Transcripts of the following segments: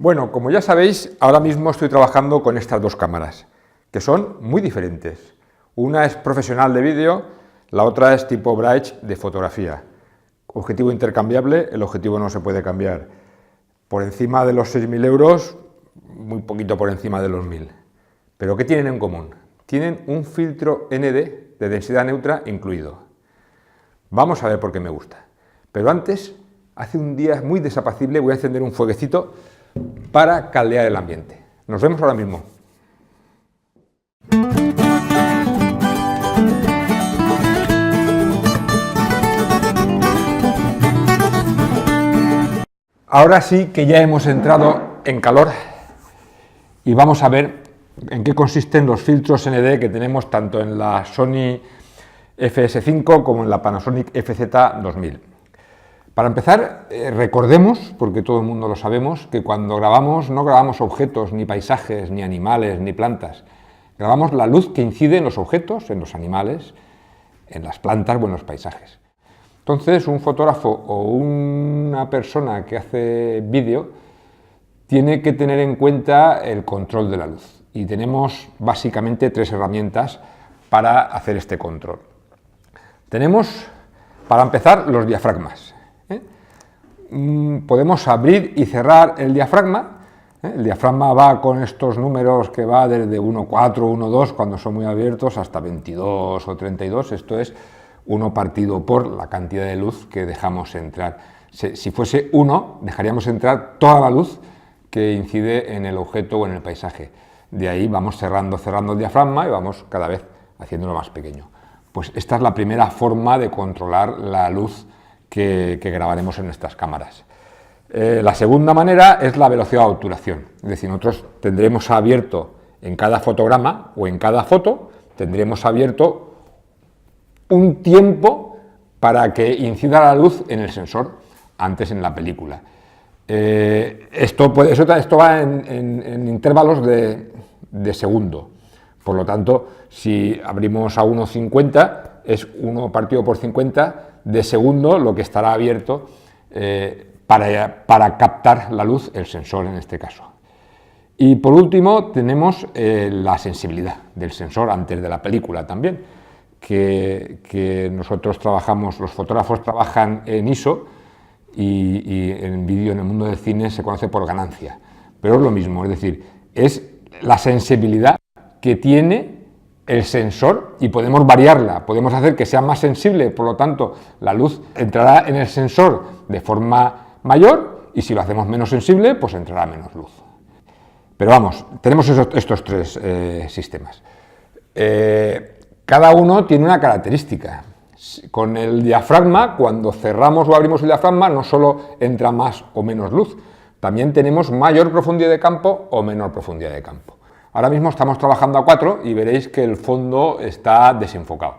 Bueno, como ya sabéis, ahora mismo estoy trabajando con estas dos cámaras, que son muy diferentes. Una es profesional de vídeo, la otra es tipo Braille de fotografía. Objetivo intercambiable, el objetivo no se puede cambiar. Por encima de los 6.000 euros, muy poquito por encima de los 1.000. ¿Pero qué tienen en común? Tienen un filtro ND de densidad neutra incluido. Vamos a ver por qué me gusta. Pero antes, hace un día muy desapacible, voy a encender un fueguecito para caldear el ambiente. Nos vemos ahora mismo. Ahora sí que ya hemos entrado en calor y vamos a ver en qué consisten los filtros ND que tenemos tanto en la Sony FS5 como en la Panasonic FZ2000. Para empezar, recordemos, porque todo el mundo lo sabemos, que cuando grabamos no grabamos objetos, ni paisajes, ni animales, ni plantas. Grabamos la luz que incide en los objetos, en los animales, en las plantas o en los paisajes. Entonces, un fotógrafo o una persona que hace vídeo tiene que tener en cuenta el control de la luz. Y tenemos básicamente tres herramientas para hacer este control. Tenemos, para empezar, los diafragmas. Podemos abrir y cerrar el diafragma. El diafragma va con estos números que va desde 1,4, 1,2 cuando son muy abiertos hasta 22 o 32. Esto es 1 partido por la cantidad de luz que dejamos entrar. Si fuese 1, dejaríamos entrar toda la luz que incide en el objeto o en el paisaje. De ahí vamos cerrando el diafragma y vamos cada vez haciéndolo más pequeño. Pues esta es la primera forma de controlar la luz que grabaremos en estas cámaras. La segunda manera es la velocidad de obturación, es decir, nosotros tendremos abierto en cada fotograma o en cada foto, tendremos abierto un tiempo para que incida la luz en el sensor, antes en la película. Esto va en intervalos de segundo, por lo tanto, si abrimos a 1,50, es 1 partido por 50 de segundo lo que estará abierto para captar la luz, el sensor en este caso. Y por último tenemos la sensibilidad del sensor antes de la película también, que nosotros trabajamos, los fotógrafos trabajan en ISO y en vídeo en el mundo del cine se conoce por ganancia, pero es lo mismo, es decir, es la sensibilidad que tiene el sensor y podemos variarla, podemos hacer que sea más sensible, por lo tanto la luz entrará en el sensor de forma mayor y si lo hacemos menos sensible, pues entrará menos luz. Pero vamos, tenemos estos tres sistemas. Cada uno tiene una característica. Con el diafragma, cuando cerramos o abrimos el diafragma, no solo entra más o menos luz, también tenemos mayor profundidad de campo o menor profundidad de campo. Ahora mismo estamos trabajando a 4 y veréis que el fondo está desenfocado.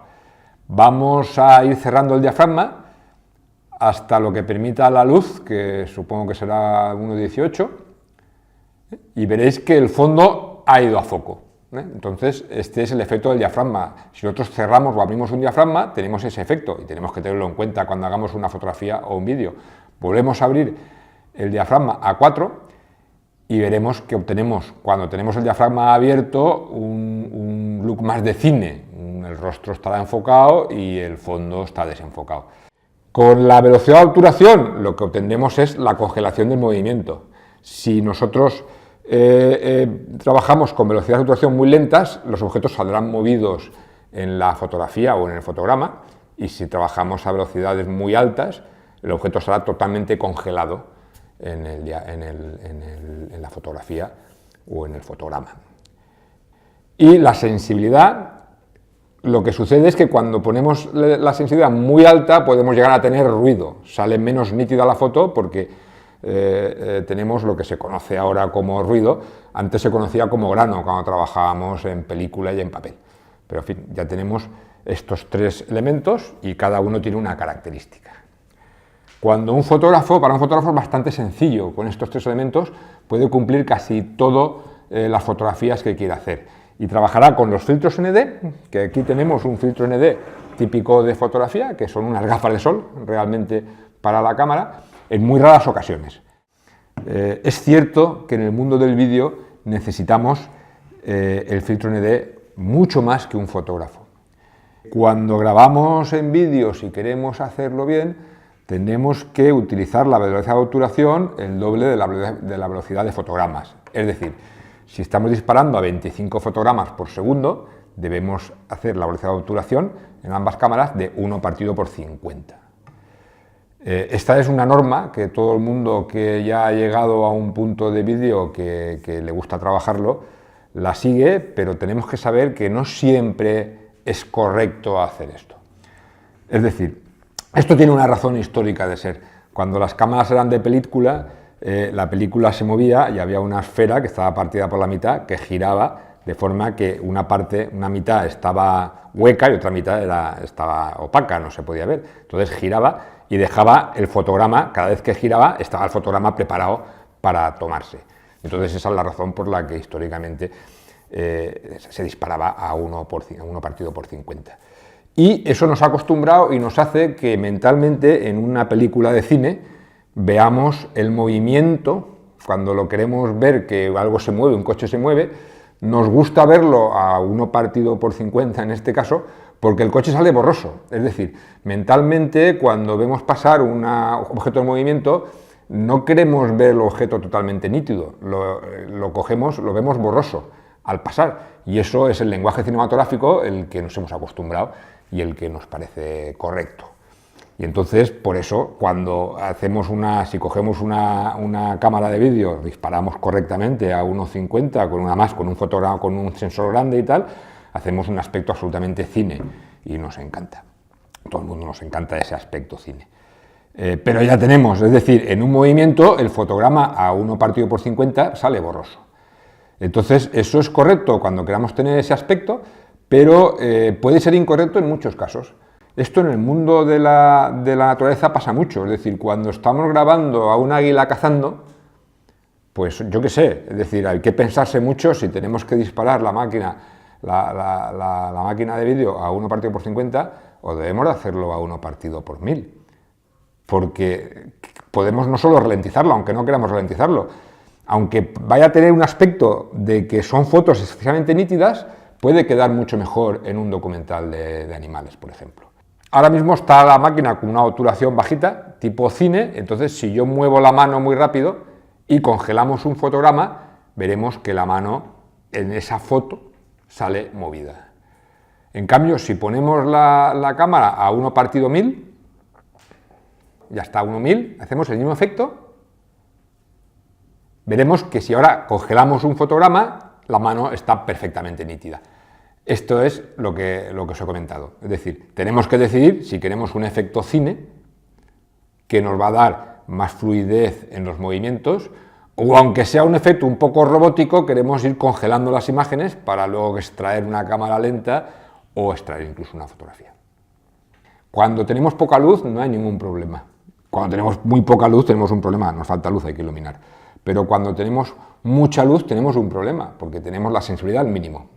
Vamos a ir cerrando el diafragma hasta lo que permita la luz, que supongo que será 1,18, y veréis que el fondo ha ido a foco. Entonces, este es el efecto del diafragma. Si nosotros cerramos o abrimos un diafragma, tenemos ese efecto y tenemos que tenerlo en cuenta cuando hagamos una fotografía o un vídeo. Volvemos a abrir el diafragma a 4 y veremos que obtenemos, cuando tenemos el diafragma abierto, un look más de cine. El rostro estará enfocado y el fondo está desenfocado. Con la velocidad de obturación, lo que obtendremos es la congelación del movimiento. Si nosotros trabajamos con velocidades de obturación muy lentas, los objetos saldrán movidos en la fotografía o en el fotograma, y si trabajamos a velocidades muy altas, el objeto estará totalmente congelado en la fotografía o en el fotograma. Y la sensibilidad, lo que sucede es que cuando ponemos la sensibilidad muy alta podemos llegar a tener ruido, sale menos nítida la foto porque tenemos lo que se conoce ahora como ruido, antes se conocía como grano cuando trabajábamos en película y en papel. Pero en fin, ya tenemos estos tres elementos y cada uno tiene una característica. Para un fotógrafo es bastante sencillo, con estos tres elementos puede cumplir casi todas las fotografías que quiera hacer. Y trabajará con los filtros ND, que aquí tenemos un filtro ND típico de fotografía, que son unas gafas de sol realmente para la cámara, en muy raras ocasiones. Es cierto que en el mundo del vídeo necesitamos el filtro ND mucho más que un fotógrafo. Cuando grabamos en vídeo, si queremos hacerlo bien, tenemos que utilizar la velocidad de obturación el doble de la velocidad de fotogramas. Es decir, si estamos disparando a 25 fotogramas por segundo, debemos hacer la velocidad de obturación en ambas cámaras de 1 partido por 50. Esta es una norma que todo el mundo que ya ha llegado a un punto de vídeo que le gusta trabajarlo, la sigue, pero tenemos que saber que no siempre es correcto hacer esto. Es decir, esto tiene una razón histórica de ser. Cuando las cámaras eran de película, la película se movía y había una esfera que estaba partida por la mitad que giraba de forma que una mitad estaba hueca y otra mitad estaba opaca, no se podía ver. Entonces giraba y dejaba el fotograma, cada vez que giraba estaba el fotograma preparado para tomarse. Entonces esa es la razón por la que históricamente se disparaba a 1 partido por 50. Y eso nos ha acostumbrado y nos hace que mentalmente en una película de cine veamos el movimiento, cuando lo queremos ver que algo se mueve, un coche se mueve, nos gusta verlo a 1 partido por 50 en este caso, porque el coche sale borroso. Es decir, mentalmente cuando vemos pasar un objeto en movimiento, no queremos ver el objeto totalmente nítido, lo cogemos, lo vemos borroso al pasar, y eso es el lenguaje cinematográfico el que nos hemos acostumbrado y el que nos parece correcto. Y entonces, por eso, cuando si cogemos una cámara de vídeo, disparamos correctamente a 1.50 con un fotograma, con un sensor grande y tal, hacemos un aspecto absolutamente cine y nos encanta. Todo el mundo nos encanta ese aspecto cine. Pero ya tenemos, es decir, en un movimiento el fotograma a 1 partido por 50 sale borroso. Entonces, eso es correcto cuando queramos tener ese aspecto, pero puede ser incorrecto en muchos casos. Esto en el mundo de la naturaleza pasa mucho, es decir, cuando estamos grabando a un águila cazando, pues yo qué sé, es decir, hay que pensarse mucho si tenemos que disparar la máquina de vídeo a 1 partido por 50 o debemos de hacerlo a 1 partido por 1000, porque podemos no solo ralentizarlo, aunque no queramos ralentizarlo, aunque vaya a tener un aspecto de que son fotos excesivamente nítidas, puede quedar mucho mejor en un documental de animales, por ejemplo. Ahora mismo está la máquina con una obturación bajita, tipo cine, entonces si yo muevo la mano muy rápido y congelamos un fotograma, veremos que la mano en esa foto sale movida. En cambio, si ponemos la cámara a 1 partido 1000, ya está a 1.1000, hacemos el mismo efecto, veremos que si ahora congelamos un fotograma, la mano está perfectamente nítida. Esto es lo que os he comentado. Es decir, tenemos que decidir si queremos un efecto cine, que nos va a dar más fluidez en los movimientos, o aunque sea un efecto un poco robótico, queremos ir congelando las imágenes para luego extraer una cámara lenta o extraer incluso una fotografía. Cuando tenemos poca luz no hay ningún problema. Cuando tenemos muy poca luz tenemos un problema, nos falta luz, hay que iluminar. Pero cuando tenemos mucha luz tenemos un problema, porque tenemos la sensibilidad al mínimo.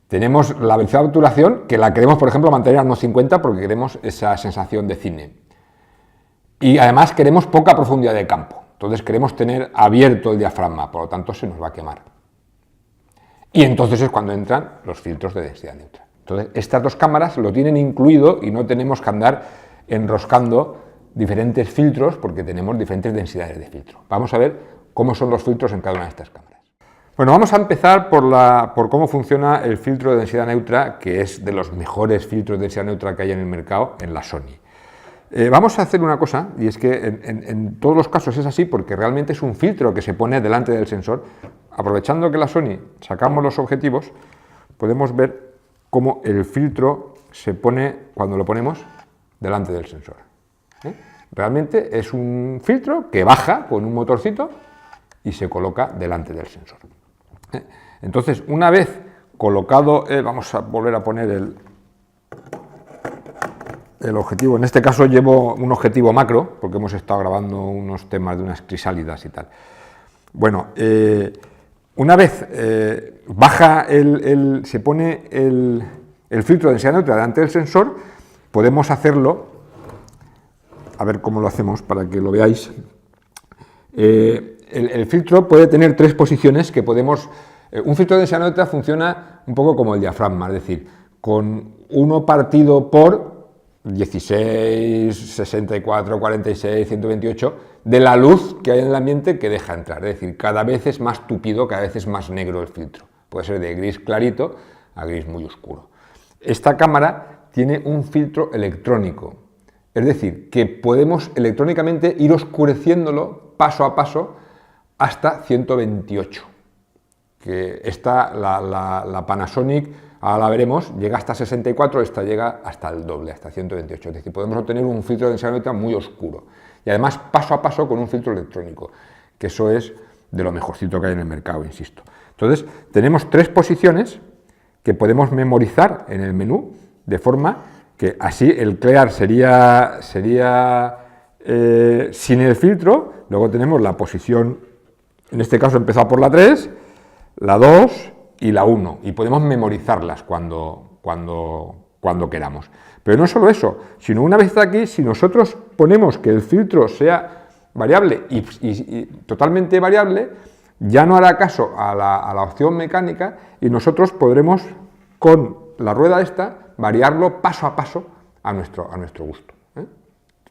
Tenemos la velocidad de obturación, que la queremos, por ejemplo, mantener a unos 50 porque queremos esa sensación de cine. Y además queremos poca profundidad de campo. Entonces queremos tener abierto el diafragma, por lo tanto se nos va a quemar. Y entonces es cuando entran los filtros de densidad neutra. Entonces estas dos cámaras lo tienen incluido y no tenemos que andar enroscando diferentes filtros porque tenemos diferentes densidades de filtro. Vamos a ver cómo son los filtros en cada una de estas cámaras. Bueno, vamos a empezar por cómo funciona el filtro de densidad neutra, que es de los mejores filtros de densidad neutra que hay en el mercado, en la Sony. Vamos a hacer una cosa, y es que en todos los casos es así, porque realmente es un filtro que se pone delante del sensor. Aprovechando que la Sony sacamos los objetivos, podemos ver cómo el filtro se pone, cuando lo ponemos, delante del sensor. Realmente es un filtro que baja con un motorcito y se coloca delante del sensor. Entonces, una vez colocado, vamos a volver a poner el objetivo. En este caso llevo un objetivo macro, porque hemos estado grabando unos temas de unas crisálidas y tal. Bueno, una vez baja se pone el filtro de densidad neutra delante del sensor, podemos hacerlo, a ver cómo lo hacemos para que lo veáis. El filtro puede tener tres posiciones que podemos... un filtro de densidad neutra funciona un poco como el diafragma, es decir, con 1 partido por 16, 64, 46, 128 de la luz que hay en el ambiente que deja entrar. Es decir, cada vez es más tupido, cada vez es más negro el filtro. Puede ser de gris clarito a gris muy oscuro. Esta cámara tiene un filtro electrónico, es decir, que podemos electrónicamente ir oscureciéndolo paso a paso hasta 128. Que esta, la Panasonic, ahora la veremos, llega hasta 64, esta llega hasta el doble, hasta 128. Es decir, podemos obtener un filtro de densidad neutra muy oscuro. Y además paso a paso con un filtro electrónico, que eso es de lo mejorcito que hay en el mercado, insisto. Entonces, tenemos tres posiciones que podemos memorizar en el menú, de forma que así el clear sería sin el filtro, luego tenemos la posición, en este caso empezado por la 3, la 2 y la 1, y podemos memorizarlas cuando queramos. Pero no solo eso, sino una vez está aquí, si nosotros ponemos que el filtro sea variable y totalmente variable, ya no hará caso a la opción mecánica y nosotros podremos, con la rueda esta, variarlo paso a paso a nuestro gusto.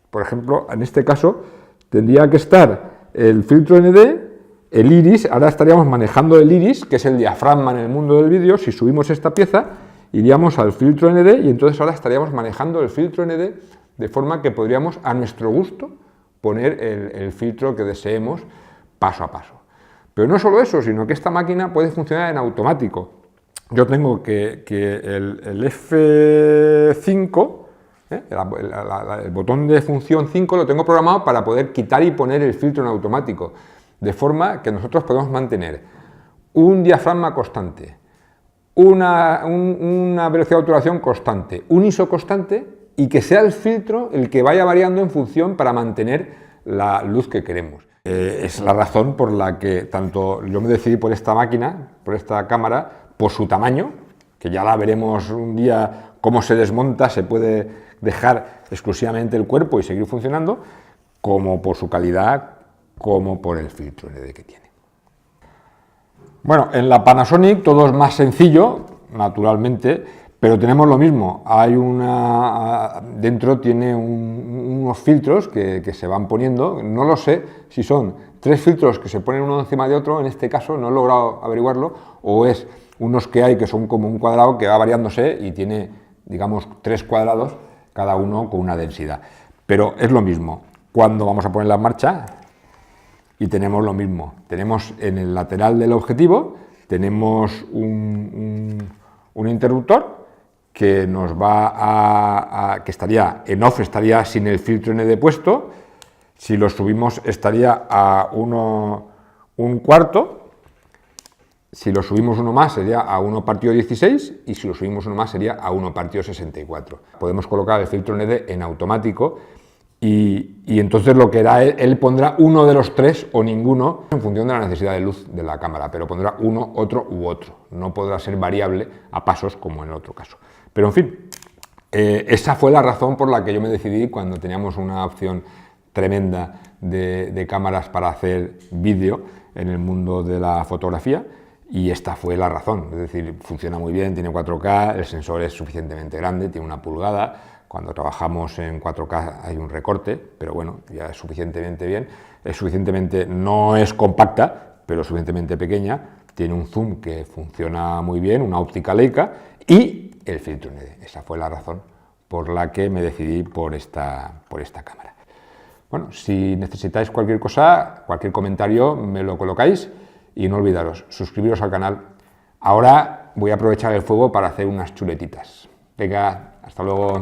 Por ejemplo, en este caso, tendría que estar el filtro ND, el iris, ahora estaríamos manejando el iris, que es el diafragma en el mundo del vídeo. Si subimos esta pieza, iríamos al filtro ND y entonces ahora estaríamos manejando el filtro ND de forma que podríamos, a nuestro gusto, poner el filtro que deseemos paso a paso. Pero no solo eso, sino que esta máquina puede funcionar en automático. Yo tengo que el F5, el botón de función 5 lo tengo programado para poder quitar y poner el filtro en automático, de forma que nosotros podemos mantener un diafragma constante, una velocidad de obturación constante, un ISO constante y que sea el filtro el que vaya variando en función para mantener la luz que queremos. Es la razón por la que tanto yo me decidí por esta máquina, por esta cámara, por su tamaño, que ya la veremos un día cómo se desmonta, se puede dejar exclusivamente el cuerpo y seguir funcionando, como por su calidad, como por el filtro ND que tiene. Bueno, en la Panasonic todo es más sencillo, naturalmente, pero tenemos lo mismo. Hay dentro tiene unos filtros que se van poniendo. No lo sé si son 3 filtros que se ponen uno encima de otro, en este caso no he logrado averiguarlo, o es unos que hay que son como un cuadrado que va variándose y tiene, digamos, 3 cuadrados, cada uno con una densidad. Pero es lo mismo. Cuando vamos a ponerla en marcha, y tenemos lo mismo. Tenemos en el lateral del objetivo, tenemos un interruptor que nos va que estaría en off, estaría sin el filtro ND puesto. Si lo subimos estaría a 1/4. Si lo subimos uno más sería a 1/16 y si lo subimos uno más sería a 1/64. Podemos colocar el filtro ND en automático y entonces lo que hará él pondrá uno de los 3 o ninguno en función de la necesidad de luz de la cámara, pero pondrá uno, otro u otro. No podrá ser variable a pasos como en el otro caso. Pero en fin, esa fue la razón por la que yo me decidí cuando teníamos una opción tremenda de cámaras para hacer vídeo en el mundo de la fotografía. Y esta fue la razón, es decir, funciona muy bien, tiene 4K, el sensor es suficientemente grande, tiene 1 pulgada, cuando trabajamos en 4K hay un recorte, pero bueno, ya es suficientemente bien, no es compacta, pero suficientemente pequeña, tiene un zoom que funciona muy bien, una óptica Leica y el filtro ND. Esa fue la razón por la que me decidí por esta cámara. Bueno, si necesitáis cualquier cosa, cualquier comentario, me lo colocáis. Y no olvidaros, suscribiros al canal. Ahora voy a aprovechar el fuego para hacer unas chuletitas. Venga, hasta luego.